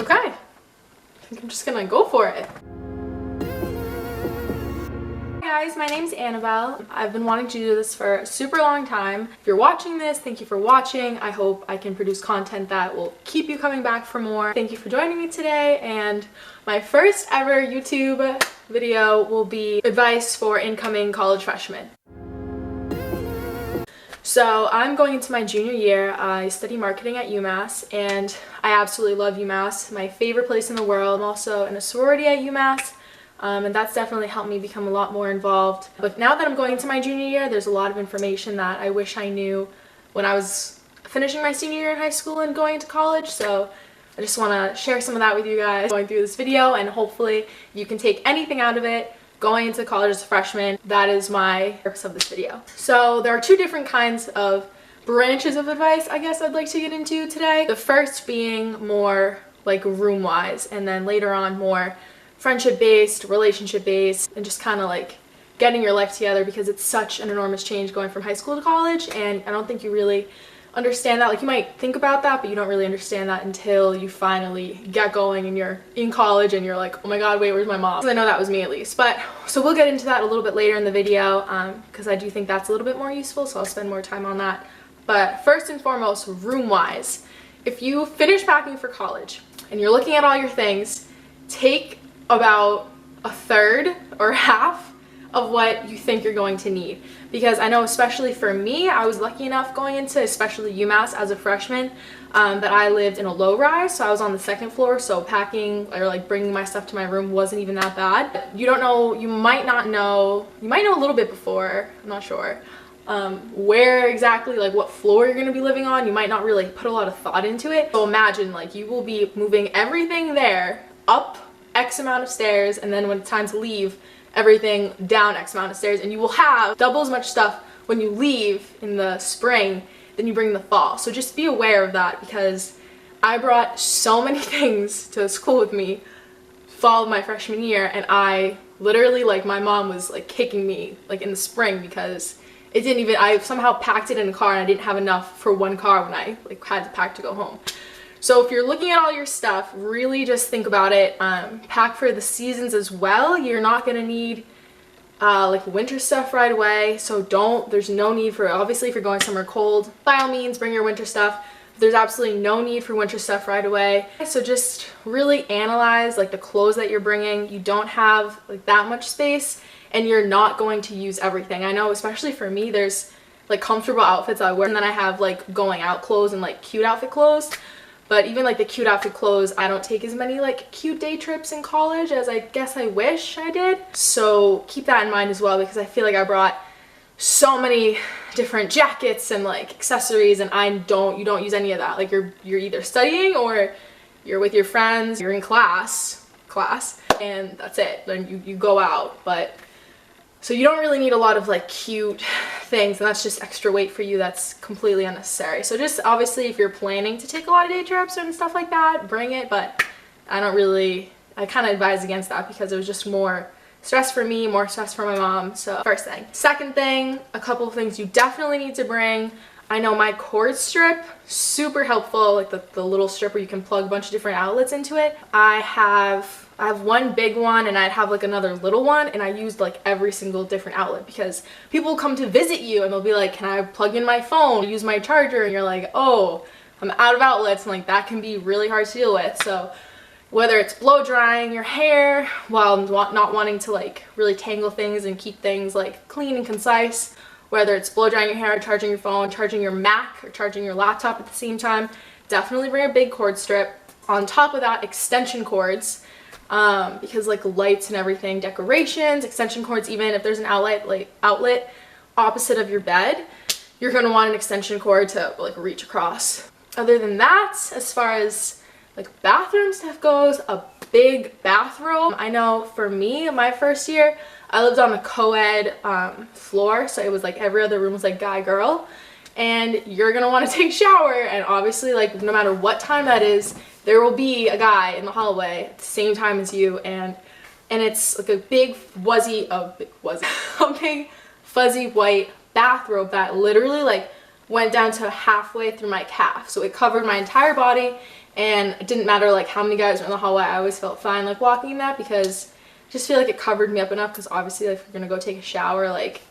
Okay, I think I'm just gonna go for it. Hi guys, my name's Annabelle. I've been wanting to do this for a super long time. If you're watching this, thank you for watching. I hope I can produce content that will keep you coming back for more. Thank you for joining me today, and my first ever YouTube video will be advice for incoming college freshmen. So I'm going into my junior year. I study marketing at UMass, and I absolutely love UMass. My favorite place in the world. I'm also in a sorority at UMass, and that's definitely helped me become a lot more involved. But now that I'm going into my junior year, there's a lot of information that I wish I knew when I was finishing my senior year in high school and going into college. So I just want to share some of that with you guys going through this video, and hopefully you can take anything out of it going into college as a freshman. That is my purpose of this video. So there are two different kinds of branches of advice I guess I'd like to get into today. The first being more like room wise, and then later on more friendship based, relationship based, and just kind of like getting your life together, because it's such an enormous change going from high school to college, and I don't think you really understand that. Like, you might think about that, but you don't really understand that until you finally get going and you're in college and you're like, oh my god, wait, where's my mom? I know that was me at least. But so we'll get into that a little bit later in the video, because I do think that's a little bit more useful, so I'll spend more time on that. But first and foremost, room wise, if you finish packing for college and you're looking at all your things, take about a third or half of what you think you're going to need. Because I know, especially for me, I was lucky enough going into especially UMass as a freshman, that I lived in a low rise, so I was on the second floor, so packing or like bringing my stuff to my room wasn't even that bad. You don't know, you might know a little bit before, I'm not sure, where exactly, like what floor you're going to be living on. You might not really put a lot of thought into it. So imagine like you will be moving everything there up X amount of stairs, and then when it's time to leave, everything down X amount of stairs, and you will have double as much stuff when you leave in the spring than you bring in the fall. So just be aware of that, because I brought so many things to school with me fall of my freshman year, and I literally, like, my mom was like kicking me like in the spring because it didn't even, I somehow packed it in a car and I didn't have enough for one car when I like had to pack to go home. So if you're looking at all your stuff, really just think about it. Pack for the seasons as well. You're not gonna need like winter stuff right away, so there's no need for, obviously if you're going somewhere cold, by all means bring your winter stuff. There's absolutely no need for winter stuff right away. So just really analyze like the clothes that you're bringing. You don't have like that much space, and you're not going to use everything. I know, especially for me, there's like comfortable outfits I wear, and then I have like going out clothes and like cute outfit clothes. But even like the cute outfit clothes, I don't take as many like cute day trips in college as I guess I wish I did. So keep that in mind as well, because I feel like I brought so many different jackets and like accessories, and you don't use any of that. Like you're either studying or you're with your friends, you're in class, and that's it. Then you go out. But so you don't really need a lot of like cute things, and that's just extra weight for you that's completely unnecessary. So just obviously if you're planning to take a lot of day trips and stuff like that, bring it, but I kind of advise against that because it was just more stress for me, more stress for my mom. So first thing. Second thing, a couple of things you definitely need to bring. I know my cord strip, super helpful, like the little strip where you can plug a bunch of different outlets into it. I have one big one, and I'd have like another little one, and I used like every single different outlet, because people will come to visit you and they'll be like, can I plug in my phone, use my charger? And you're like, oh, I'm out of outlets, and like that can be really hard to deal with. So whether it's blow drying your hair while not wanting to like really tangle things and keep things like clean and concise, whether it's blow drying your hair, charging your phone, charging your Mac, or charging your laptop at the same time, definitely bring a big cord strip. On top of that, extension cords, because like lights and everything, decorations, extension cords, even if there's an outlet opposite of your bed, you're gonna want an extension cord to like reach across. Other than that, as far as like bathroom stuff goes, a big bathrobe. I know for me, my first year, I lived on a co-ed floor, so it was like every other room was like guy girl, and you're gonna want to take a shower, and obviously like no matter what time that is, there will be a guy in the hallway at the same time as you, and it's like a big fuzzy white bathrobe that literally like went down to halfway through my calf, so it covered my entire body, And it didn't matter like how many guys were in the hallway, I always felt fine like walking in that, because I just feel like it covered me up enough, because obviously like, if you're gonna go take a shower, like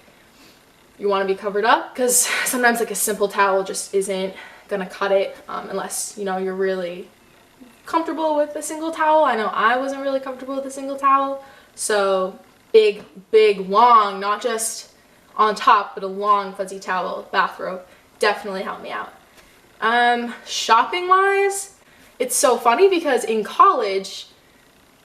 you want to be covered up, because sometimes like a simple towel just isn't gonna cut it, unless you know you're really comfortable with a single towel. I know I wasn't really comfortable with a single towel, so big long, not just on top, but a long fuzzy towel, bathrobe, definitely helped me out. Shopping wise, it's so funny because in college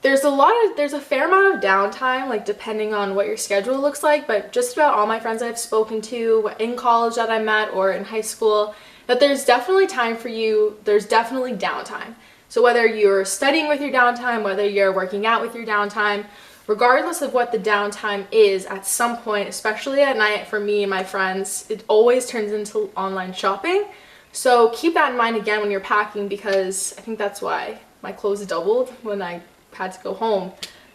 there's a fair amount of downtime, like depending on what your schedule looks like, but just about all my friends I've spoken to in college that I met or in high school, that there's definitely time for you, there's definitely downtime. So whether you're studying with your downtime, whether you're working out with your downtime, regardless of what the downtime is, at some point, especially at night for me and my friends, it always turns into online shopping. So keep that in mind again when you're packing, because I think that's why my clothes doubled when I had to go home.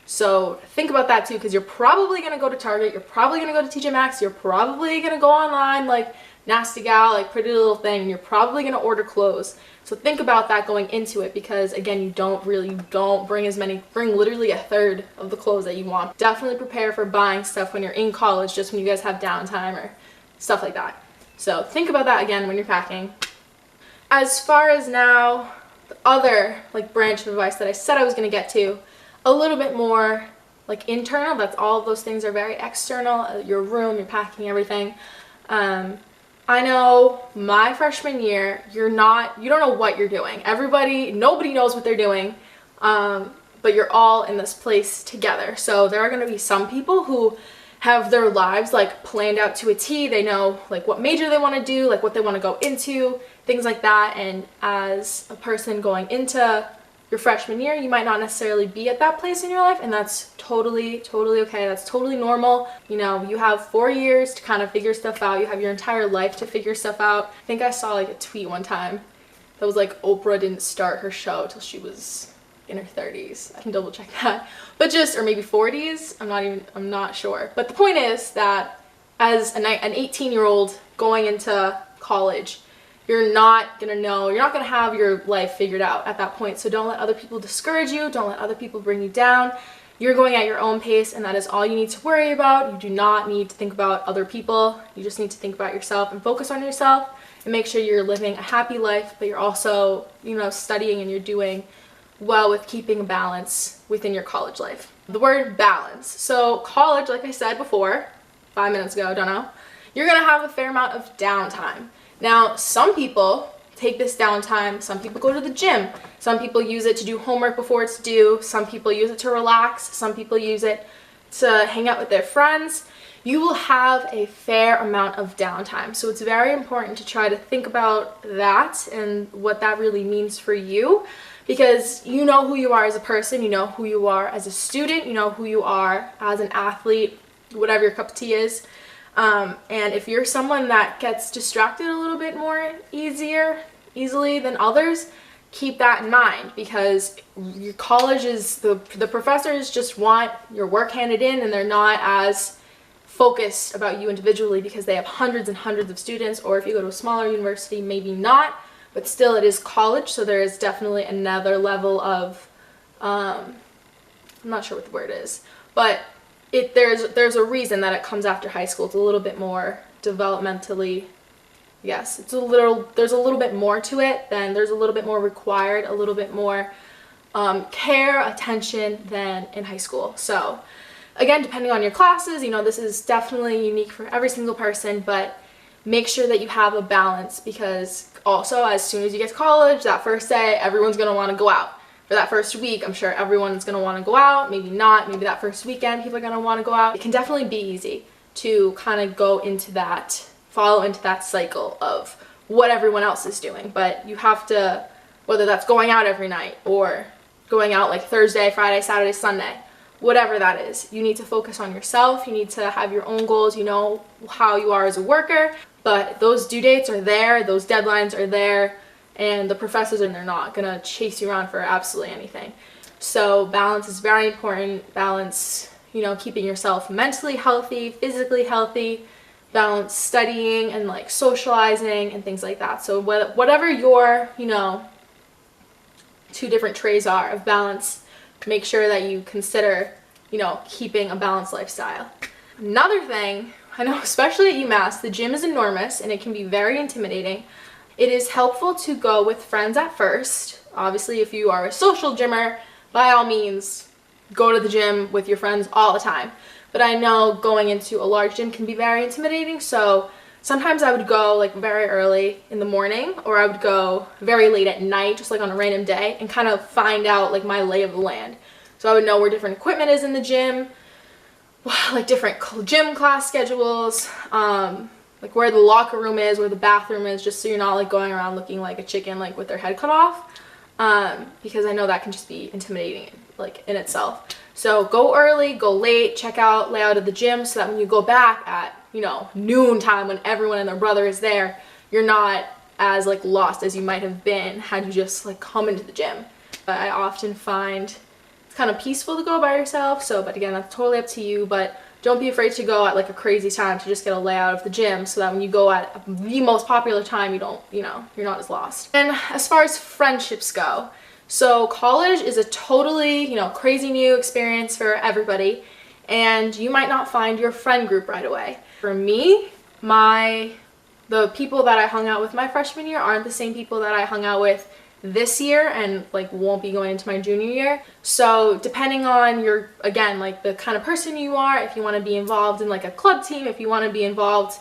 So think about that too, because you're probably going to go to Target, you're probably going to go to TJ Maxx, you're probably going to go online like Nasty Gal, like Pretty Little Thing, and you're probably going to order clothes. So think about that going into it, because again, you don't bring literally a third of the clothes that you want. Definitely prepare for buying stuff when you're in college, just when you guys have downtime or stuff like that. So think about that again when you're packing. As far as now, the other like branch of advice that I said I was going to get to, a little bit more like internal. That's all of those things are very external. Your room, your packing, everything. I know my freshman year, you don't know what you're doing. Nobody knows what they're doing, but you're all in this place together. So there are going to be some people who have their lives like planned out to a T. They know like what major they want to do, like what they want to go into, things like that. And as a person going into your freshman year, you might not necessarily be at that place in your life, and that's totally okay. That's totally normal. You know, you have 4 years to kind of figure stuff out. You have your entire life to figure stuff out. I think I saw like a tweet one time that was like Oprah didn't start her show till she was in her 30s. I can double check that, but or maybe 40s. I'm not sure. But the point is that as an 18-year-old going into college, you're not gonna have your life figured out at that point. So don't let other people discourage you. Don't let other people bring you down. You're going at your own pace, and that is all you need to worry about. You do not need to think about other people. You just need to think about yourself and focus on yourself and make sure you're living a happy life, but you're also, studying and you're doing well with keeping a balance within your college life. The word balance. So college, like I said before, 5 minutes ago, don't know, you're gonna have a fair amount of downtime. Now, some people take this downtime, some people go to the gym, some people use it to do homework before it's due, some people use it to relax, some people use it to hang out with their friends. You will have a fair amount of downtime. So it's very important to try to think about that and what that really means for you, because you know who you are as a person, you know who you are as a student, you know who you are as an athlete, whatever your cup of tea is. And if you're someone that gets distracted a little bit more easily than others, keep that in mind, because your college is, the professors just want your work handed in, and they're not as focused about you individually because they have hundreds and hundreds of students. Or if you go to a smaller university, maybe not, but still it is college, so there is definitely another level of, I'm not sure what the word is, but there's a reason that it comes after high school. It's a little bit more developmentally, yes, there's a little bit more to it, there's a little bit more required, a little bit more care, attention than in high school. So again, depending on your classes, this is definitely unique for every single person, but make sure that you have a balance, because also as soon as you get to college, that first day, everyone's going to want to go out. For that first week, I'm sure everyone's going to want to go out, maybe not, maybe that first weekend people are going to want to go out. It can definitely be easy to kind of follow into that cycle of what everyone else is doing, but you have to, whether that's going out every night or going out like Thursday, Friday, Saturday, Sunday, whatever that is, you need to focus on yourself. You need to have your own goals. You know how you are as a worker, but those due dates are there, those deadlines are there, and the professors they're not gonna chase you around for absolutely anything. So balance is very important. Balance, keeping yourself mentally healthy, physically healthy, balance studying and like socializing and things like that. So whatever your, two different trays are of balance, make sure that you consider, you know, keeping a balanced lifestyle. Another thing, I know especially at UMass, the gym is enormous and it can be very intimidating. It is helpful to go with friends at first. Obviously, if you are a social gymmer, by all means, go to the gym with your friends all the time. But I know going into a large gym can be very intimidating, so sometimes I would go like very early in the morning, or I would go very late at night, just like on a random day, and kind of find out like my lay of the land. So I would know where different equipment is in the gym, like different gym class schedules, like where the locker room is, where the bathroom is, just so you're not like going around looking like a chicken like with their head cut off, because I know that can just be intimidating like in itself. So go early, go late, check out layout of the gym so that when you go back at, you know, noon time when everyone and their brother is there, you're not as like lost as you might have been had you just like come into the gym. But I often find it's kind of peaceful to go by yourself, so but again, that's totally up to you, but don't be afraid to go at like a crazy time to just get a layout of the gym so that when you go at the most popular time, you don't, you know, you're not as lost. And as far as friendships go, so college is a totally, you know, crazy new experience for everybody, and you might not find your friend group right away. For me, the people that I hung out with my freshman year aren't the same people that I hung out with this year and like won't be going into my junior year. So depending on your, again, like the kind of person you are, if you want to be involved in like a club team, if you want to be involved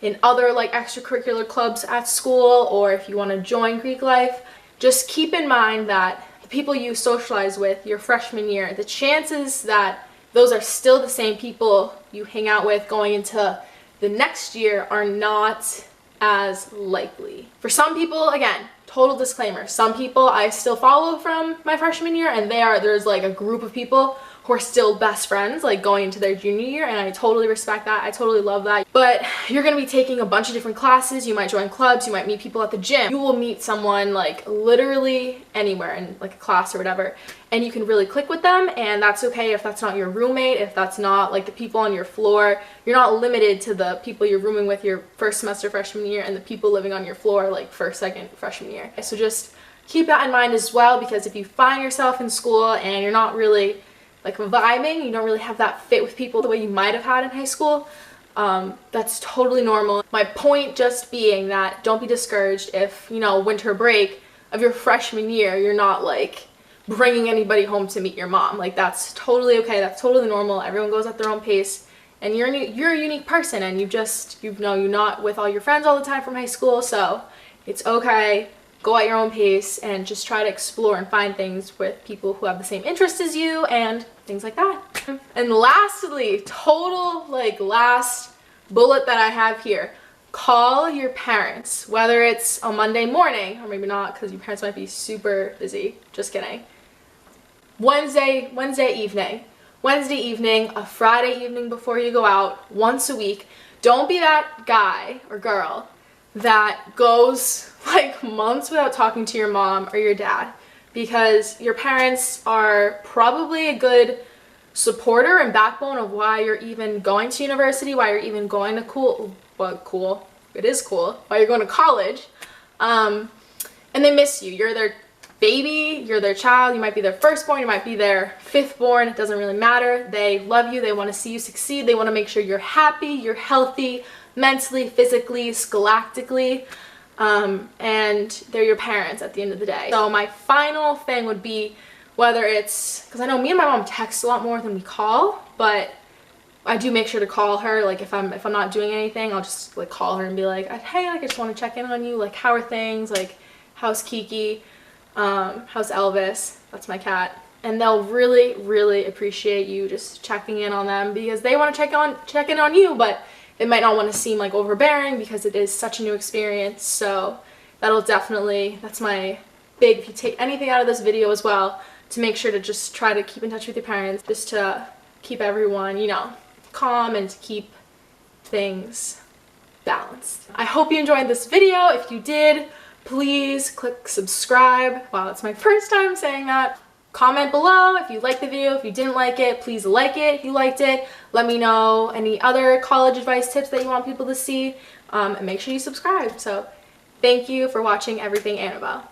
in other like extracurricular clubs at school, or if you want to join Greek life, just keep in mind that the people you socialize with your freshman year, the chances that those are still the same people you hang out with going into the next year are not as likely. For some people, again, total disclaimer, some people I still follow from my freshman year, and there's like a group of people who are still best friends like going into their junior year, and I totally respect that. I totally love that. But you're gonna be taking a bunch of different classes, you might join clubs, you might meet people at the gym. You will meet someone like literally anywhere in like a class or whatever, and you can really click with them, and that's okay if that's not your roommate, if that's not like the people on your floor. You're not limited to the people you're rooming with your first semester freshman year and the people living on your floor like first, second freshman year. So just keep that in mind as well, because if you find yourself in school and you're not really like vibing, you don't really have that fit with people the way you might have had in high school, that's totally normal. My point just being that don't be discouraged if, you know, winter break of your freshman year, you're not like bringing anybody home to meet your mom. Like that's totally okay, that's totally normal. Everyone goes at their own pace, and you're a unique person, and you're not with all your friends all the time from high school, so it's okay. Go at your own pace and just try to explore and find things with people who have the same interests as you and things like that. And lastly, total like last bullet that I have here, call your parents, whether it's a Monday morning, or maybe not because your parents might be super busy, just kidding. Wednesday evening, a Friday evening before you go out, once a week. Don't be that guy or girl that goes like months without talking to your mom or your dad, because your parents are probably a good supporter and backbone of why you're even going to university, why you're even going to why you're going to college, and they miss you. You're their baby, you're their child, you might be their firstborn, you might be their fifthborn, it doesn't really matter. They love you, they want to see you succeed, they want to make sure you're happy, you're healthy, mentally, physically, scholastically, and they're your parents at the end of the day. So my final thing would be, whether it's, because I know me and my mom text a lot more than we call, but I do make sure to call her. Like if I'm not doing anything, I'll just like call her and be like, hey, like I just want to check in on you, like how are things, like how's Kiki, how's Elvis, that's my cat. And they'll really appreciate you just checking in on them, because they want to check in on you, but it might not want to seem like overbearing because it is such a new experience. So that's my big, if you take anything out of this video as well, to make sure to just try to keep in touch with your parents, just to keep everyone, you know, calm and to keep things balanced. I hope you enjoyed this video. If you did, please click subscribe. Wow, it's my first time saying that. Comment below if you liked the video. If you didn't like it, please like it if you liked it. Let me know any other college advice tips that you want people to see, and make sure you subscribe. So thank you for watching Everything Annabelle.